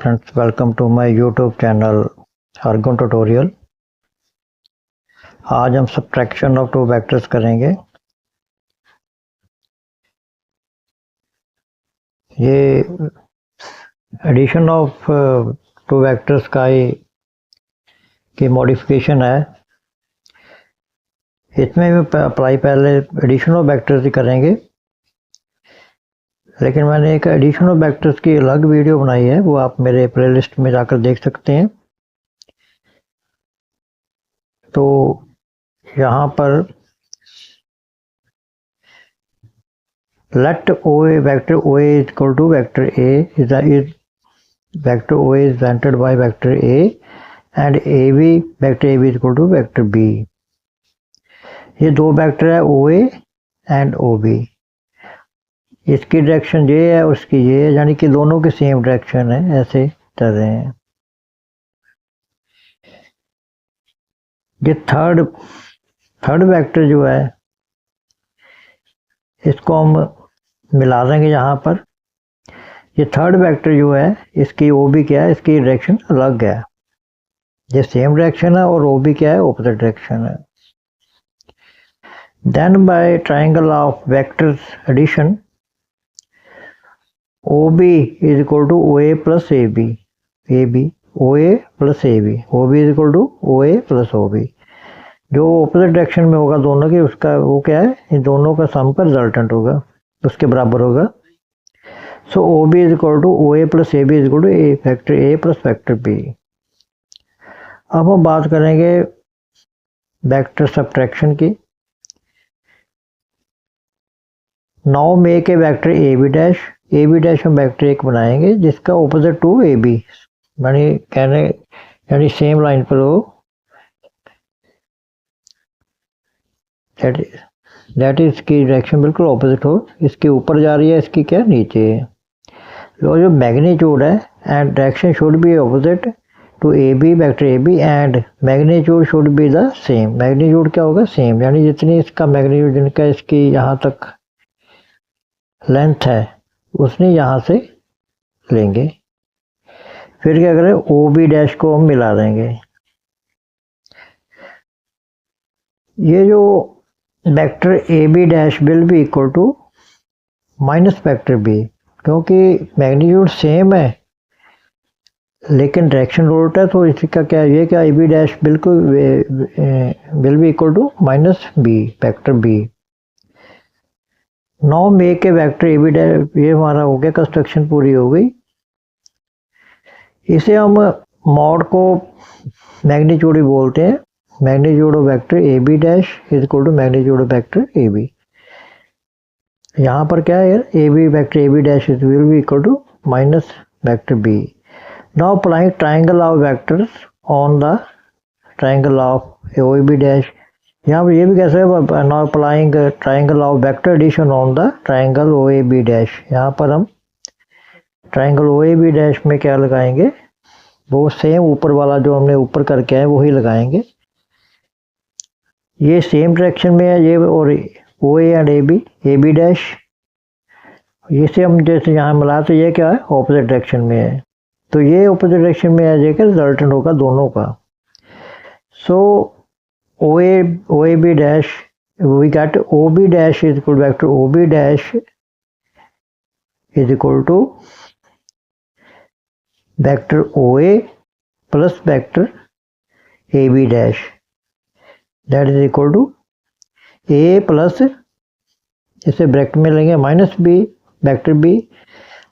Friends, welcome to my YouTube channel Argon tutorial. आज हम subtraction of two vectors करेंगे। ये एडिशन ऑफ टू वेक्टर्स की modification है। इसमें भी अप्लाई पहले एडिशन ऑफ वेक्टर्स ही करेंगे, लेकिन मैंने एक एडिशन ऑफ वेक्टर्स की अलग वीडियो बनाई है, वो आप मेरे प्लेलिस्ट में जाकर देख सकते हैं। तो यहाँ पर let OA vector OA is equal to vector A is vector OA is represented by vector A and AB vector AB is equal to vector B। ये दो वेक्टर है OA एंड OB। इसकी डायरेक्शन ये है, उसकी ये है, यानी कि दोनों की सेम डायरेक्शन है। ऐसे चल रहे हैं। ये थर्ड वेक्टर जो है, इसको हम मिला देंगे यहाँ पर। ये थर्ड वेक्टर जो है, इसकी OB क्या है, इसकी डायरेक्शन अलग है। ये सेम डायरेक्शन है और OB क्या है, ऑपोजिट डायरेक्शन है। Then by triangle of vectors addition OB is equal to OA plus AB OA plus AB OB is equal to OA plus OB। जो ऑपोजिट डायरेक्शन में होगा दोनों की, उसका वो क्या है, इन दोनों का सम का रिजल्टेंट होगा, उसके बराबर होगा। सो OB is equal to OA plus AB is equal to vector A plus vector B। अब हम बात करेंगे वेक्टर सब्ट्रैक्शन की। Now make a vector AB dash हम वेक्टर एक बनाएंगे जिसका ऑपोजिट टू AB, यानी सेम लाइन पर हो। दैट इज की डायरेक्शन बिल्कुल ऑपोजिट हो, इसके ऊपर जा रही है, इसकी क्या नीचे है। तो जो मैग्नीट्यूड है and direction should be opposite to AB vector AB and magnitude should be the same. Magnitude क्या होगा, सेम, यानी जितनी इसका मैग्नीट्यूड, जिनका इसकी यहाँ तक लेंथ है, उसने यहाँ से लेंगे। फिर क्या करें, OB डैश को हम मिला देंगे। ये जो vector AB dash will be equal to minus vector B, क्योंकि मैग्नीट्यूड सेम है लेकिन डायरेक्शन उल्टा है, तो इसका क्या है, ये क्या AB डैश बिल्कुल will be equal to minus B vector B। Now make a vector AB dash, ये हमारा हो गया, कंस्ट्रक्शन पूरी हो गई। इसे हम मॉड को मैग्नीट्यूड ही बोलते हैं। Magnitude of vector AB dash is equal to magnitude of vector AB। यहाँ पर क्या है, AB vector AB dash is will be equal to minus vector B। Now applying triangle of vectors on the triangle of OAB dash. यहाँ पर ये भी कैसे है, now applying triangle of vector addition on the triangle OAB dash. यहाँ पर हम triangle OAB dash में क्या लगाएंगे, वो सेम ऊपर वाला जो हमने ऊपर करके है वही लगाएंगे। ये सेम डायरेक्शन में है ये, और OA एंड AB डैश, इसे हम जैसे यहाँ मिला तो ये क्या है, ऑपोजिट डायरेक्शन में है, तो ये ऑपोजिट डायरेक्शन में आ जाएगा, रिजल्टेंट होगा दोनों का। So OAB dash we get OB dash is equal vector OB dash is equal to vector OA plus vector AB dash, that is equal to A plus, इसे ब्रैकेट में लेंगे, minus B vector B।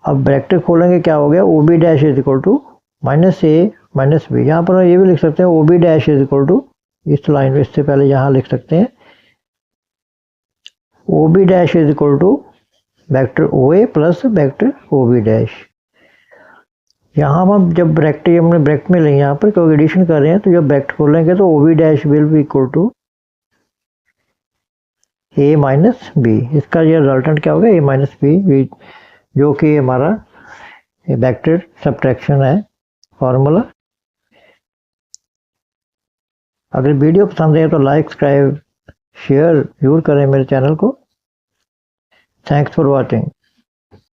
अब bracket खोलेंगे, क्या हो गया, OB dash is equal to minus A minus B। यहाँ पर ये भी लिख सकते हैं OB dash is equal to, इस लाइन में इससे पहले यहाँ लिख सकते हैं OB dash is equal to vector OA plus vector OB dash. यहाँ हम जब ब्रैकेट हमने ब्रैकेट में लेंगे, यहाँ पर क्योंकि एडिशन कर रहे हैं, तो जब ब्रैकेट खोलेंगे तो OB dash will be equal to A minus B। इसका ये रिजल्टेंट क्या होगा, A माइनस B, जो कि हमारा वेक्टर सब्ट्रैक्शन है फॉर्मूला। अगर वीडियो पसंद है तो लाइक, सब्सक्राइब, शेयर जरूर करें मेरे चैनल को। Thanks for watching.